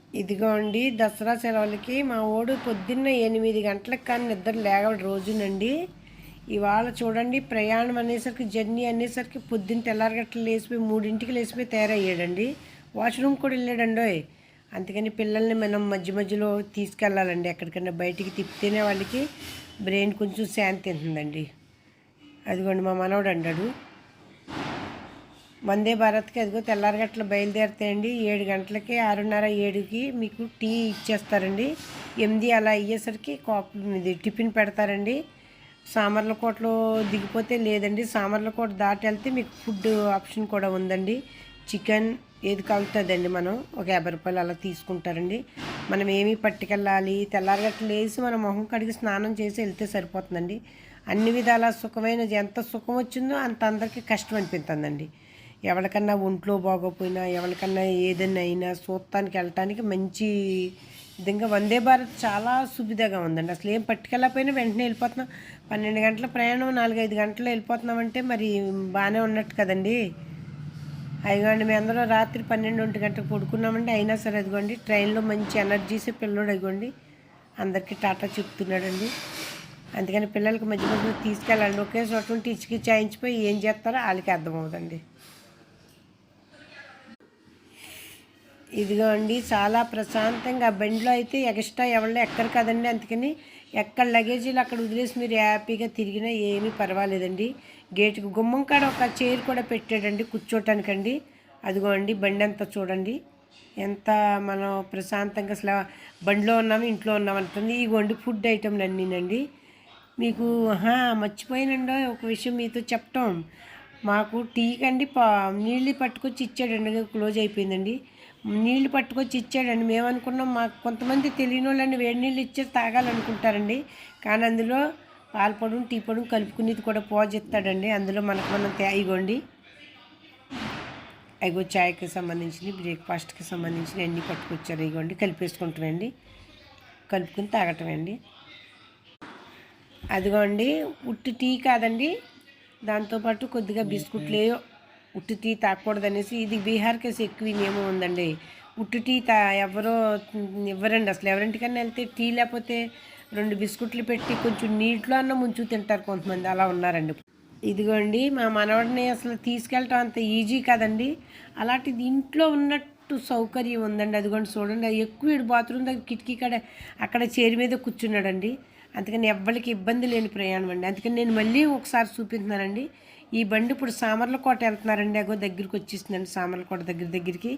ఇదిగోండి దసరా సెలవులకి మా ఓడు పొద్దున్న 8 గంటలకు కానీ నిద్ర లేవడు రోజునండి. ఇవాళ చూడండి ప్రయాణం అనేసరికి జర్నీ అనేసరికి పొద్దున్న తెల్లారగట్ల లేచిపోయి 3ంటికి లేచిపోయి తయారయ్యాడండి. వాష్రూమ్ కూడా వెళ్ళాడండోయ్. అందుకని పిల్లల్ని మనం మధ్య మధ్యలో తీసుకెళ్ళాలండి, ఎక్కడికైనా బయటికి తిప్పితేనే వాళ్ళకి బ్రెయిన్ కొంచెం శాంతి ఉంటుందండి. అదిగోండి మా మనవడు అన్నాడు వందే భారత్కి అదిగో తెల్లారగట్ల బయలుదేరుతాయండి. 7 గంటలకి 6:30 7కి మీకు టీ ఇచ్చేస్తారండి. 8 అలా అయ్యేసరికి ఇది టిఫిన్ పెడతారండి. సామర్లకోటలో దిగిపోతే లేదండి, సామర్లకోట దాటి వెళ్తే మీకు ఫుడ్ ఆప్షన్ కూడా ఉందండి. చికెన్ ఏది కలుగుతుందండి, మనం ఒక 50 రూపాయలు అలా తీసుకుంటారండి. మనం ఏమీ పట్టుకెళ్ళాలి, తెల్లారగట్ల వేసి మనం మొహం కడిగి స్నానం చేసి వెళ్తే సరిపోతుందండి. అన్ని విధాల సుఖమైన, ఎంత సుఖం వచ్చిందో అంత అందరికీ కష్టం అనిపిస్తుందండి. ఎవరికన్నా ఒంట్లో బాగోపోయినా, ఎవరికన్నా ఏదైనా అయినా చూడటానికి వెళ్ళటానికి మంచి విధంగా వందే భారత్ చాలా సువిధంగా ఉందండి. అసలు ఏం పట్టుకెళ్ళకపోయినా వెంటనే వెళ్ళిపోతున్నాం. 12 గంటల ప్రయాణం 4-5 గంటలు వెళ్ళిపోతున్నామంటే మరి బాగానే ఉన్నట్టు కదండి. అదిగోండి మేము అందరూ రాత్రి 12-1 గంటలకు పడుకున్నామండి. అయినా సరే అదిగోండి ట్రైన్లో మంచి ఎనర్జీసే పిల్లోడు అదిగోండి అందరికీ టాటా చెప్తున్నాడండి. అందుకని పిల్లలకి మధ్య మధ్యలో తీసుకెళ్ళాలి. ఒకే చోట ఉంటే ఇచ్చికి చాయించిపోయి ఏం చేస్తారో వాళ్ళకి అర్థమవుతుందండి. ఇదిగో అండి చాలా ప్రశాంతంగా బండిలో అయితే ఎక్స్ట్రా ఎవరు ఎక్కరు కదండి. అందుకని ఎక్కడ లగేజీలు అక్కడ వదిలేసి మీరు హ్యాపీగా తిరిగినా ఏమీ పర్వాలేదండి. గేటుకి గుమ్మం కాడ ఒక చైర్ కూడా పెట్టాడండి కూర్చోటానికండి. అదిగో అండి బండి అంతా చూడండి ఎంత మనం ప్రశాంతంగా అసలు బండిలో ఉన్నాము ఇంట్లో ఉన్నామంటుంది. ఇగోండి ఫుడ్ ఐటెంలు అన్నీనండి. మీకు మర్చిపోయినండి ఒక విషయం మీతో చెప్పటం. మాకు టీ కండి నీళ్ళు పట్టుకొచ్చి ఇచ్చాడండి, క్లోజ్ అయిపోయిందండి. నీళ్లు పట్టుకొచ్చి ఇచ్చాడండి. మేమనుకున్నాం మాకు కొంతమంది తెలియని వాళ్ళని వేడి నీళ్ళు ఇచ్చేసి తాగాలనుకుంటారండి. కానీ అందులో పాలపొడం టీ పొడం కలుపుకునేది కూడా పోజిస్తాడండి. అందులో మనకు మనం ఇగోండి అగో చాయ్కి సంబంధించినవి, బ్రేక్ఫాస్ట్కి సంబంధించినవి అన్నీ పట్టుకొచ్చారు. ఇగోండి కలిపేసుకుంటామండి, కలుపుకుని తాగటమండి. అదిగోండి ఉట్టి టీ కాదండి, దాంతోపాటు కొద్దిగా బిస్కుట్లు ఉట్టి టీ తాగకూడదు అనేసి, ఇది బీహార్ కేసు ఎక్కువ నియమం ఉందండి. ఉట్టి టీ ఎవరో ఇవ్వరండి. అసలు ఎవరింటికన్నా వెళ్తే టీ లేకపోతే 2 బిస్కుట్లు పెట్టి కొంచెం నీటిలో అన్న ముంచు తింటారు కొంతమంది, అలా ఉన్నారండి. ఇదిగోండి మా మనవడిని అసలు తీసుకెళ్ళటం అంత ఈజీ కాదండి. అలాంటిది ఇంట్లో ఉన్నట్టు సౌకర్యం ఉందండి. అదిగోండి చూడండి, అది ఎక్కువ బాత్రూమ్ దగ్గర కిటికీ కాడ అక్కడ చైర్ మీద కూర్చున్నాడండి. అందుకని ఎవ్వరికి ఇబ్బంది లేని ప్రయాణం అండి. అందుకని నేను మళ్ళీ ఒకసారి చూపిస్తున్నానండి. ఈ బండి ఇప్పుడు సామర్లకోట వెళ్తున్నారండి. అగో దగ్గరికి వచ్చేసిందండి సామర్లకోట దగ్గరికి.